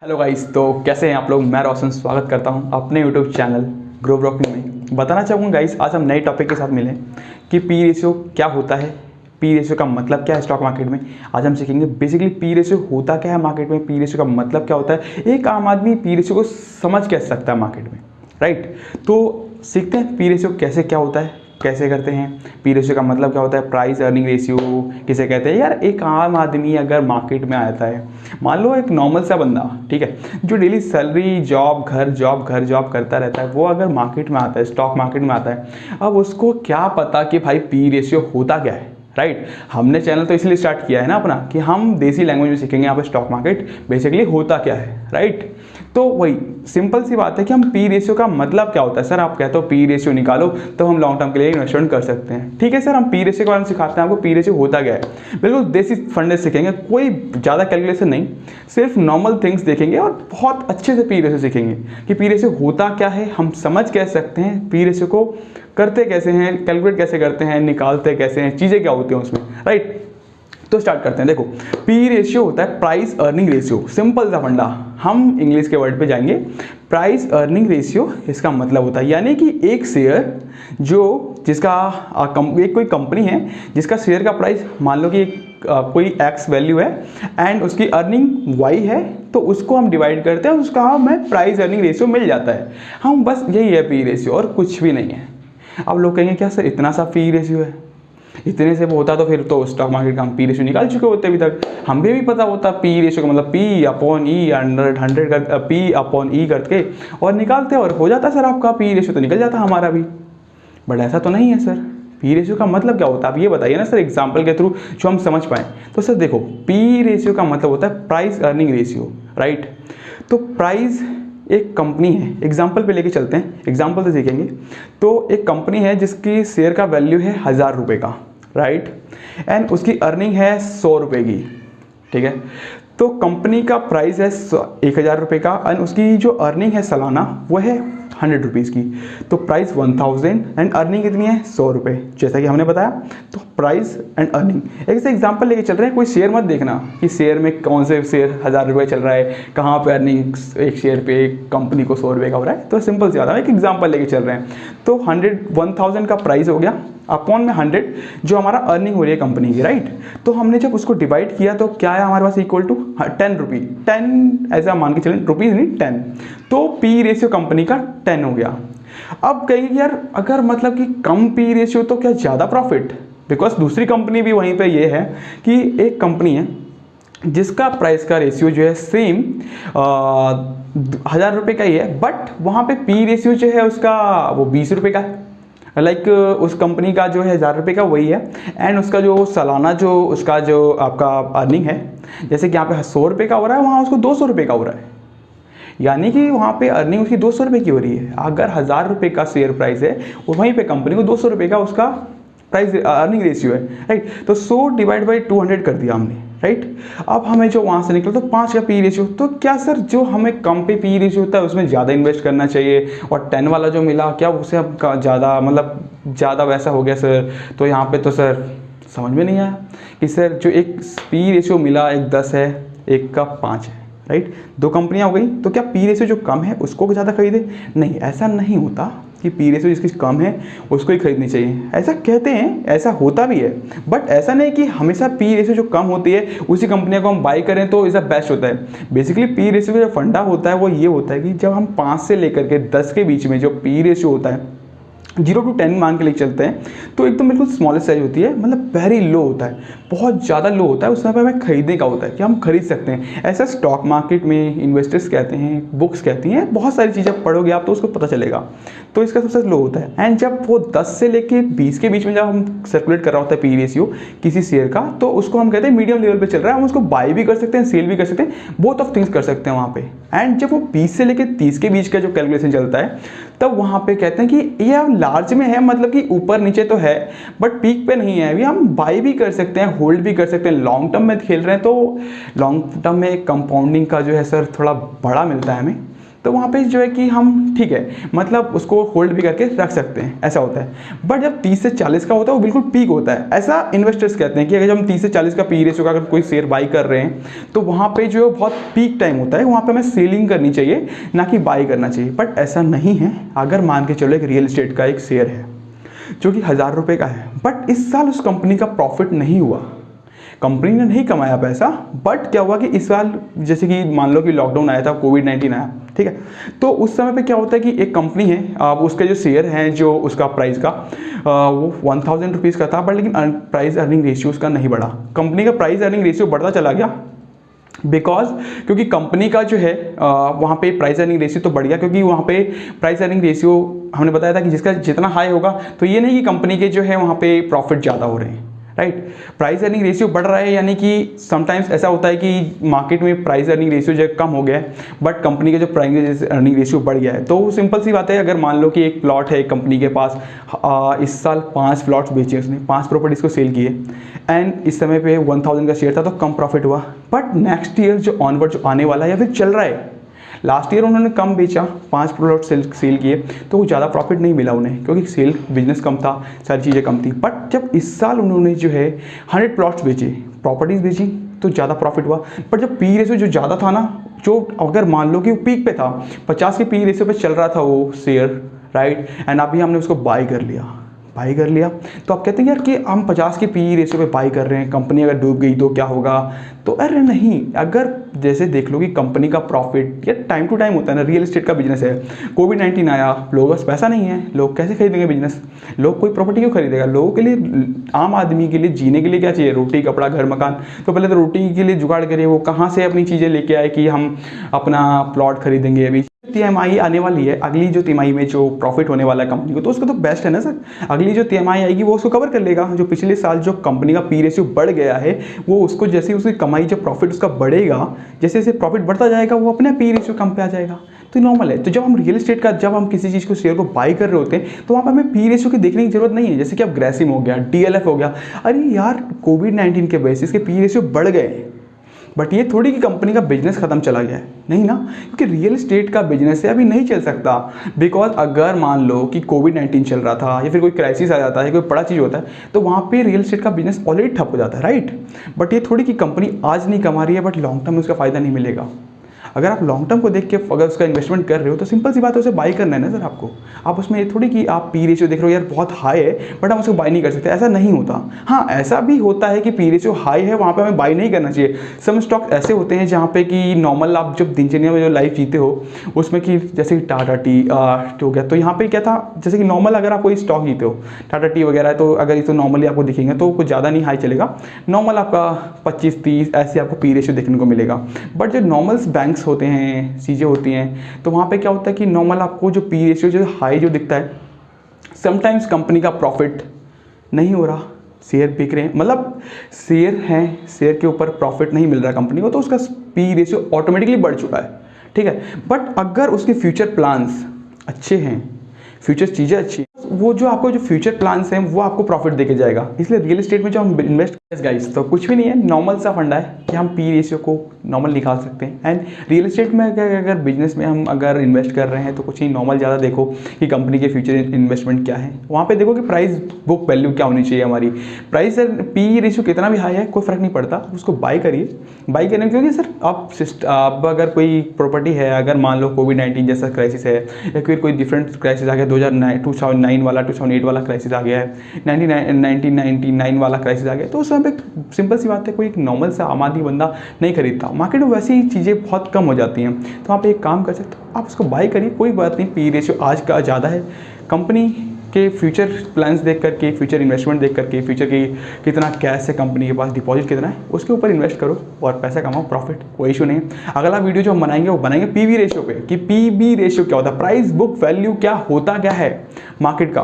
Hello guys, तो कैसे हैं आप लोग। मैं रोशन स्वागत करता हूं अपने यूट्यूब चैनल ग्रो ब्रोकिंग में। बताना चाहूँगा गाइस, आज हम नए टॉपिक के साथ मिले कि पी रेशियो क्या होता है, पी रेशियो का मतलब क्या है स्टॉक मार्केट में। आज हम सीखेंगे बेसिकली पी रेशियो होता क्या है मार्केट में, पी रेशियो का मतलब क्या होता है, एक आम आदमी पी रेशियो को समझ कैसे सकता है मार्केट में, राइट। तो सीखते हैं पी रेशियो कैसे क्या होता है, कैसे करते हैं, पी रेशियो का मतलब क्या होता है, प्राइस अर्निंग रेशियो किसे कहते हैं। यार एक आम आदमी अगर मार्केट में आता है, मान लो एक नॉर्मल सा बंदा, ठीक है, जो डेली सैलरी जॉब घर जॉब करता रहता है, वो अगर मार्केट में आता है, स्टॉक मार्केट में आता है, अब उसको क्या पता कि भाई पी रेशियो होता क्या है, राइट। हमने चैनल तो इसलिए स्टार्ट किया है ना अपना कि हम देसी लैंग्वेज में सीखेंगे यहाँ पे स्टॉक मार्केट बेसिकली होता क्या है, राइट। तो वही सिंपल सी बात है कि हम पी रेशियो का मतलब क्या होता है। सर आप कहते हो पी रेशियो निकालो तो हम लॉन्ग टर्म के लिए इन्वेस्टमेंट कर सकते हैं, ठीक है सर, हम पी रेशियो के बारे में सिखाते हैं आपको, पी रेशियो होता क्या है। बिल्कुल देसी फंडे सीखेंगे, कोई ज़्यादा कैलकुलेशन नहीं, सिर्फ नॉर्मल थिंग्स देखेंगे और बहुत अच्छे से पी रेशियो सीखेंगे कि पी रेशियो होता क्या है, हम समझ कैसे सकते हैं, पी रेशियो को करते कैसे हैं, कैलकुलेट कैसे करते हैं, निकालते कैसे हैं, चीज़ें क्या होती हैं उसमें, राइट। तो स्टार्ट करते हैं। देखो पी रेशियो होता है प्राइस अर्निंग रेशियो, सिंपल सा फंडा। हम इंग्लिश के वर्ड पे जाएंगे। प्राइस अर्निंग रेशियो इसका मतलब होता है यानी कि एक शेयर जो जिसका एक कोई कंपनी है जिसका शेयर का प्राइस मान लो कि कोई एक्स वैल्यू है एंड उसकी अर्निंग वाई है, तो उसको हम डिवाइड करते हैं, उसका हमें प्राइस अर्निंग रेशियो मिल जाता है। हम बस यही है पी रेशियो और कुछ भी नहीं है। अब लोग कहेंगे क्या सर इतना सा पी रेशियो है, इतने से वो होता तो फिर तो स्टॉक मार्केट का हम पी रेशियो निकाल चुके होते अभी तक, हमें भी पता होता पी रेशियो का मतलब पी अपॉन ई 100 कर पी अपॉन ई करके और निकालते और हो जाता सर आपका पी रेशियो तो निकल जाता हमारा भी। बट ऐसा तो नहीं है सर। पी रेशियो का मतलब क्या होता है आप ये बताइए ना सर, एग्जाम्पल के थ्रू जो हम समझ पाएँ। तो सर देखो पी रेशियो का मतलब होता है प्राइस अर्निंग रेशियो, राइट। तो प्राइस एक कंपनी है, एग्जाम्पल पे लेके चलते हैं, एग्जाम्पल से सीखेंगे। तो एक कंपनी है जिसकी शेयर का वैल्यू है 1000 रुपये का, राइट, एंड उसकी अर्निंग है 100 रुपये की, ठीक है। तो कंपनी का प्राइस है 1000 रुपये का एंड उसकी जो अर्निंग है सालाना वो है 100 रुपीज़ की। तो प्राइस 1000 एंड अर्निंग कितनी है 100 रुपये, जैसा कि हमने बताया। तो प्राइस एंड अर्निंग एक से एग्जांपल लेके चल रहे हैं। कोई शेयर मत देखना कि शेयर में कौन से शेयर 1000 रुपये चल रहा है, कहाँ पे अर्निंग एक शेयर पे एक कंपनी को 100 रुपये का हो रहा है। तो सिंपल से ज़्यादा एक एग्जाम्पल लेके चल रहे हैं। तो 1000 का प्राइस हो गया अपॉन में 100 जो हमारा अर्निंग हो रही है कंपनी की, राइट। तो हमने जब उसको डिवाइड किया तो क्या है हमारे पास इक्वल टू 10 रुपी, 10 ऐसा मान के चलें, रुपीज़ नहीं 10। तो पी रेशियो कंपनी का 10 हो गया। अब कहेंगे यार अगर मतलब कि कम पी रेशियो तो क्या ज़्यादा प्रॉफिट, बिकॉज दूसरी कंपनी भी वहीं पे ये है कि एक कंपनी है जिसका प्राइस का रेशियो जो है सेम 1000 रुपये का ही है, बट वहाँ पे पी रेशियो जो है उसका वो 20 रुपये का है। लाइक उस कंपनी का जो है 1000 रुपये का वही है एंड उसका जो सालाना जो उसका जो आपका अर्निंग है, जैसे कि यहाँ पे 100 रुपये का हो रहा है, वहाँ उसको 200 रुपये का हो रहा है, यानी कि वहाँ पे अर्निंग उसकी 200 रुपये की हो रही है। अगर 1000 रुपये का शेयर प्राइस है और वहीं पे कंपनी को 200 रुपये का उसका प्राइस अर्निंग रेशियो है, राइट। तो 100 डिवाइड बाई 200 कर दिया हमने, राइट। अब हमें जो वहाँ से निकला तो 5 का पी रेशियो। तो क्या सर जो हमें कम पे पी रेशियो होता है उसमें ज़्यादा इन्वेस्ट करना चाहिए और 10 वाला जो मिला क्या उसे अब ज़्यादा मतलब ज़्यादा वैसा हो गया सर। तो यहाँ पे तो सर समझ में नहीं आया कि सर जो एक पी रेशियो मिला एक 10 है एक का 5 है, राइट। दो कंपनियाँ हो गई, तो क्या पी रेशियो जो कम है उसको ज़्यादा खरीदे? नहीं, ऐसा नहीं होता कि पी रेशियो जिसकी कम है उसको ही खरीदनी चाहिए। ऐसा कहते हैं, ऐसा होता भी है, बट ऐसा नहीं कि हमेशा पी रेशियो जो कम होती है उसी कंपनियों को हम बाई करें तो इज़ बेस्ट होता है। बेसिकली पी रेशियो का जो फंडा होता है वो ये होता है कि जब हम 5 से लेकर के 10 के बीच में जो पी रेशियो होता है 0 to 10 मान के लेके चलते हैं, तो एकदम बिल्कुल स्मॉलेस्ट साइज होती है, मतलब वेरी लो होता है, बहुत ज़्यादा लो होता है। उस समय पर हमें खरीदने का होता है कि हम खरीद सकते हैं। ऐसा स्टॉक मार्केट में इन्वेस्टर्स कहते हैं, बुक्स कहती हैं, बहुत सारी चीज़ें पढ़ोगे आप तो उसको पता चलेगा। तो इसका सबसे लो होता है एंड जब वो 10 से लेके 20 के बीच में जब हम सर्कुलेट कर रहा होता है पी रेशियो किसी शेयर का, तो उसको हम कहते हैं मीडियम लेवल पे चल रहा है। हम उसको बाई भी कर सकते हैं, सेल भी कर सकते हैं, बोथ ऑफ थिंग्स कर सकते हैं वहाँ पे। एंड जब वो 20 से लेके 30 के बीच का जो कैलकुलेशन चलता है तब वहाँ पे कहते हैं कि ये अब लार्ज में है, मतलब कि ऊपर नीचे तो है बट पीक पे नहीं है। अभी हम बाई भी कर सकते हैं, होल्ड भी कर सकते हैं। लॉन्ग टर्म में खेल रहे हैं तो लॉन्ग टर्म में कंपाउंडिंग का जो है सर थोड़ा बड़ा मिलता है हमें, तो वहाँ पे जो है कि हम ठीक है मतलब उसको होल्ड भी करके रख सकते हैं, ऐसा होता है। बट जब 30 से 40 का होता है वो बिल्कुल पीक होता है, ऐसा इन्वेस्टर्स कहते हैं कि अगर जब हम 30 से 40 का पी रेशियो का अगर कोई शेयर बाई कर रहे हैं तो वहाँ पे जो है बहुत पीक टाइम होता है, वहाँ पे हमें सेलिंग करनी चाहिए ना कि बाई करना चाहिए। बट ऐसा नहीं है। अगर मान के चलो एक रियल एस्टेट का एक शेयर है जो कि 1000 रुपये का है, बट इस साल उस कंपनी का प्रॉफिट नहीं हुआ, कंपनी ने नहीं कमाया पैसा, बट क्या हुआ कि इस साल जैसे कि मान लो कि लॉकडाउन आया था, कोविड-19 आया, ठीक है, तो उस समय पे क्या होता है कि एक कंपनी है, उसके जो शेयर हैं जो उसका प्राइस का वो 1000 रुपीज़ का था, बट लेकिन प्राइस अर्निंग रेशियो उसका नहीं बढ़ा। कंपनी का प्राइस अर्निंग रेशियो बढ़ता चला गया बिकॉज क्योंकि कंपनी का जो है वहाँ पे प्राइस अर्निंग रेशियो तो बढ़ गया, क्योंकि वहाँ पे प्राइस अर्निंग रेशियो हमने बताया था कि जिसका जितना हाई होगा तो ये नहीं कि कंपनी के जो है वहाँ पे प्रॉफिट ज़्यादा हो रहे हैं, राइट। प्राइस अर्निंग रेशियो बढ़ रहा है, यानी कि समटाइम्स ऐसा होता है कि मार्केट में प्राइस अर्निंग रेशियो जो कम हो गया है बट कंपनी का जो प्राइस अर्निंग रेशियो बढ़ गया है। तो सिंपल सी बात है, अगर मान लो कि एक प्लॉट है कंपनी के पास, इस साल 5 प्लॉट्स बेचे उसने, 5 प्रॉपर्टीज़ को सेल किए एंड इस समय पे 1000 का शेयर था तो कम प्रॉफिट हुआ। बट नेक्स्ट ईयर जो ऑनवर्ड जो आने वाला है या फिर चल रहा है, लास्ट ईयर उन्होंने कम बेचा, 5 प्लॉट सेल किए तो वो ज़्यादा प्रॉफिट नहीं मिला उन्हें, क्योंकि सेल बिजनेस कम था, सारी चीज़ें कम थी। बट जब इस साल उन्होंने जो है 100 प्लॉट्स बेचे, प्रॉपर्टीज़ बेची तो ज़्यादा प्रॉफिट हुआ। बट जब पी रेशियो जो ज़्यादा था ना, जो अगर मान लो कि वो पीक पे था, 50 के पी रेशियो पे चल रहा था वो शेयर, राइट, एंड अभी हमने उसको बाई कर लिया तो आप कहते हैं यार कि हम 50 के पी रेशियो पे बाई कर रहे हैं, कंपनी अगर डूब गई तो क्या होगा। तो अरे नहीं, अगर जैसे देख लो कि कंपनी का प्रॉफिट या टाइम टू टाइम होता है ना, रियल एस्टेट का बिजनेस है, कोविड-19 आया, लोगों के पास पैसा नहीं है, लोग कैसे खरीदेंगे बिजनेस, लोग कोई प्रॉपर्टी क्यों खरीदेगा। लोगों के लिए, आम आदमी के लिए जीने के लिए क्या चाहिए, रोटी कपड़ा घर मकान। तो पहले तो रोटी के लिए जुगाड़ करिए, वो कहाँ से अपनी चीज़ें लेके आए कि हम अपना प्लॉट खरीदेंगे। अभी तिमाही आने वाली है, अगली जो तिमाही में जो प्रॉफिट होने वाला है कंपनी को, तो उसका तो बेस्ट है ना सर, अगली जो तिमाही आएगी वो उसको कवर कर लेगा। जो पिछले साल जो कंपनी का पी रेशियो बढ़ गया है, वो उसको जैसे उसकी कमाई, जो प्रॉफिट उसका बढ़ेगा, जैसे जैसे प्रॉफिट बढ़ता जाएगा वो अपने पी रेशियो कम पे आ जाएगा। तो नॉर्मल है। तो जब हम रियल एस्टेट का, जब हम किसी चीज़ को, शेयर को बाई कर रहे होते हैं, तो वहाँ पर हमें पी रेशियो की देखने की जरूरत नहीं है। जैसे कि अब ग्रेसिम हो गया, DLF हो गया, अरे यार कोविड-19 के बेसिस के पी रेशियो बढ़ गए, बट ये थोड़ी कि कंपनी का बिजनेस खत्म चला गया है, नहीं ना, क्योंकि रियल एस्टेट का बिजनेस है अभी नहीं चल सकता। बिकॉज अगर मान लो कि कोविड-19 चल रहा था या फिर कोई क्राइसिस आ जाता है, कोई बड़ा चीज़ होता है, तो वहाँ पे रियल एस्टेट का बिजनेस ऑलरेडी ठप हो जाता है, राइट। बट ये थोड़ी कि कंपनी आज नहीं कमा रही है बट लॉन्ग टर्म में उसका फायदा नहीं मिलेगा। अगर आप लॉन्ग टर्म को देख के अगर उसका इन्वेस्टमेंट कर रहे हो तो सिंपल सी बात है, उसे बाई करना है ना सर आपको। आप उसमें ये थोड़ी कि आप पी रेशियो देख रहे हो यार बहुत हाई है बट हम उसको बाई नहीं कर सकते, ऐसा नहीं होता। हाँ, ऐसा भी होता है कि पी रेशियो हाई है, वहाँ पे हमें बाई नहीं करना चाहिए। सम स्टॉक ऐसे होते हैं जहाँ पे कि नॉर्मल आप जब दिनचर्या में जो लाइफ जीते हो उसमें कि जैसे कि टाटा टी हो गया, तो यहाँ पे क्या था, जैसे कि नॉर्मल अगर आप कोई स्टॉक जीते हो, टाटा टी वगैरह, तो अगर इसे नॉर्मली आपको दिखेंगे तो कुछ ज़्यादा नहीं हाई चलेगा, नॉर्मल आपका 25-30 ऐसे आपको पी रेशियो देखने को मिलेगा। बट जो नॉर्मल्स बैंक्स होते हैं, चीज़ें होती हैं, तो वहाँ पे क्या होता है कि नॉर्मल आपको जो पी रेशियो जो हाई जो दिखता है, समटाइम्स कंपनी का प्रॉफिट नहीं हो रहा, शेयर बिक रहे हैं, मतलब शेयर हैं, शेयर के ऊपर प्रॉफिट नहीं मिल रहा कंपनी को, तो उसका पी रेशियो ऑटोमेटिकली बढ़ चुका है, ठीक है। बट अगर उसके फ्यूचर प्लान्स अच्छे हैं, फ्यूचर चीज़ें अच्छी, वो जो आपको जो फ्यूचर प्लान्स हैं वो आपको प्रॉफिट देके जाएगा। इसलिए रियल एस्टेट में जो हम इन्वेस्ट गाइस, तो कुछ भी नहीं है, नॉर्मल सा फंडा है कि हम पी रेशियो को नॉर्मल निकाल सकते हैं। एंड रियल एस्टेट में अगर बिजनेस में हम अगर इन्वेस्ट कर रहे हैं तो कुछ नहीं, नॉर्मल ज़्यादा देखो कि कंपनी के फ्यूचर इन्वेस्टमेंट क्या है, वहाँ पे देखो कि प्राइस बुक वैल्यू क्या होनी चाहिए हमारी। प्राइस पी रेशियो कितना भी हाई है कोई फ़र्क नहीं पड़ता, उसको बाई करिए, बाई करने, क्योंकि सर अब अगर कोई प्रॉपर्टी है, अगर मान लो कोविड-19 जैसा क्राइसिस है या फिर कोई डिफरेंट क्राइसिस आ गया, 2009 वाला, 2008 वाला क्राइसिस आ गया है, 1999 वाला क्राइसिस आ गया, तो उस समय पे सिंपल सी बात है, कोई एक नॉर्मल सा आम आदमी बंदा नहीं खरीदता। मार्केट में वैसी ही चीज़ें बहुत कम हो जाती हैं, तो आप एक काम कर सकते हो, आप उसको बाई करिए, कोई बात नहीं। पी रेशियो आज का ज़्यादा है, कंपनी के फ्यूचर प्लान्स देख करके, फ्यूचर इन्वेस्टमेंट देख करके, फ्यूचर की कितना कैश है कंपनी के पास, डिपॉजिट कितना है, उसके ऊपर इन्वेस्ट करो और पैसा कमाओ, प्रॉफिट, कोई इशू नहीं है। अगला वीडियो जो हम बनाएंगे वो बनाएंगे पीवी रेशियो पे, कि पीवी रेशियो क्या होता है, प्राइस बुक वैल्यू क्या होता क्या है मार्केट का,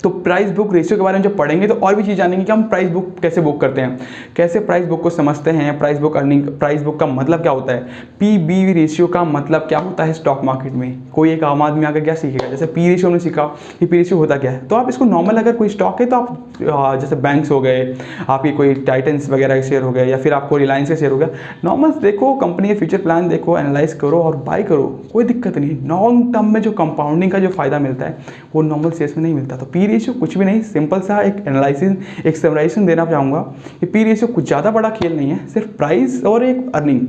तो प्राइस बुक रेशियो के बारे में जब पढ़ेंगे तो और भी चीज़ जानेंगे कि हम प्राइस बुक कैसे बुक करते हैं, कैसे प्राइस बुक को समझते हैं, price book earning, price book का मतलब क्या होता है, पी बी रेशियो का मतलब क्या होता है स्टॉक मार्केट में। कोई एक आम आदमी आकर क्या सीखेगा, जैसे पी रेशियो हमने सीखा कि पी रेशियो होता क्या है, तो आप इसको नॉर्मल अगर कोई स्टॉक है तो आप जैसे बैंक्स हो गए, आपकी कोई टाइटन्स वगैरह के शेयर हो गए, या फिर आपको रिलायंस का शेयर हो गया, नॉर्मल देखो, कंपनी के फ्यूचर प्लान देखो, एनालाइज करो और बाय करो, कोई दिक्कत नहीं। लॉन्ग टर्म में जो कंपाउंडिंग का जो फायदा मिलता है वो नॉर्मल शेयर्स में नहीं मिलता। तो पी रेशियो कुछ भी नहीं, सिंपल सा एक एनालिसिस, एक समराइजेशन देना चाहूँगा कि पी रेशियो कुछ ज़्यादा बड़ा खेल नहीं है, सिर्फ प्राइस और एक अर्निंग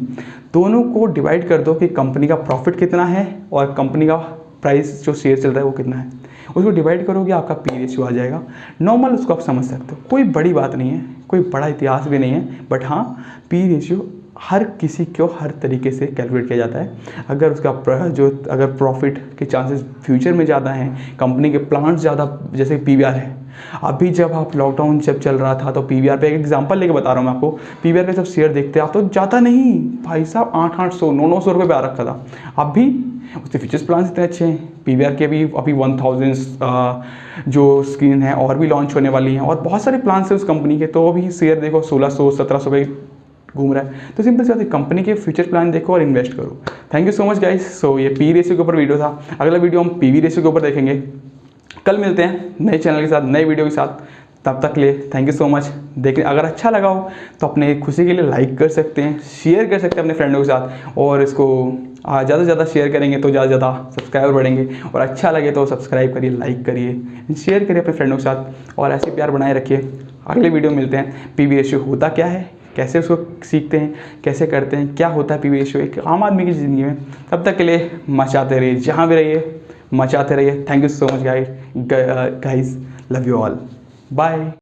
दोनों को डिवाइड कर दो कि कंपनी का प्रॉफिट कितना है और कंपनी का प्राइस जो शेयर चल रहा है वो कितना है, उसको डिवाइड करोगे आपका पी रेशियो आ जाएगा। नॉर्मल उसको आप समझ सकते हो, कोई बड़ी बात नहीं है, कोई बड़ा इतिहास भी नहीं है, बट हाँ पी रेशियो हर किसी को हर तरीके से कैलकुलेट किया जाता है। अगर उसका अगर प्रॉफिट के चांसेस फ्यूचर में ज़्यादा हैं, कंपनी के प्लांट्स ज़्यादा, जैसे पीवीआर है, अभी जब आप लॉकडाउन जब चल रहा था तो पीवीआर पे एक एग्जांपल लेके बता रहा हूँ मैं आपको, पीवीआर का जब शेयर देखते हैं आप तो ज़्यादा नहीं भाई साहब 800 900 रुपये पे आ रखा था, अभी उसके फीचर्स प्लान इतने अच्छे हैं। पीवीआर के भी अभी 1000 जो स्क्रीन है और भी लॉन्च होने वाली हैं और बहुत सारे प्लान्स हैं उस कंपनी के, तो अभी शेयर देखो 1600 1700 पे घूम रहा है। तो सिंपल सी बात है, कंपनी के फ्यूचर प्लान देखो और इन्वेस्ट करो। Thank you so much guys. So ये पी रेशियो के ऊपर वीडियो था, अगला वीडियो हम पीवी रेशियो के ऊपर देखेंगे। कल मिलते हैं नए चैनल के साथ, नए वीडियो के साथ, तब तक के लिए थैंक यू सो मच। देखिए अगर अच्छा लगा हो तो अपने खुशी के लिए लाइक कर सकते हैं, शेयर कर सकते हैं अपने फ्रेंडों के साथ, और इसको ज़्यादा से ज़्यादा शेयर करेंगे तो ज़्यादा से ज़्यादा सब्सक्राइबर बढ़ेंगे, और अच्छा लगे तो सब्सक्राइब करिए, लाइक करिए, शेयर करिए अपने फ्रेंडों के साथ, और ऐसे प्यार बनाए रखिए। अगले वीडियो में मिलते हैं, पीवी रेशियो होता क्या है, कैसे उसको सीखते हैं, कैसे करते हैं, क्या होता है पीवी रेशियो एक आम आदमी की ज़िंदगी में। तब तक के लिए मचाते रहिए, जहाँ भी रहिए मचाते रहिए। Thank you so much guys, love you all, bye.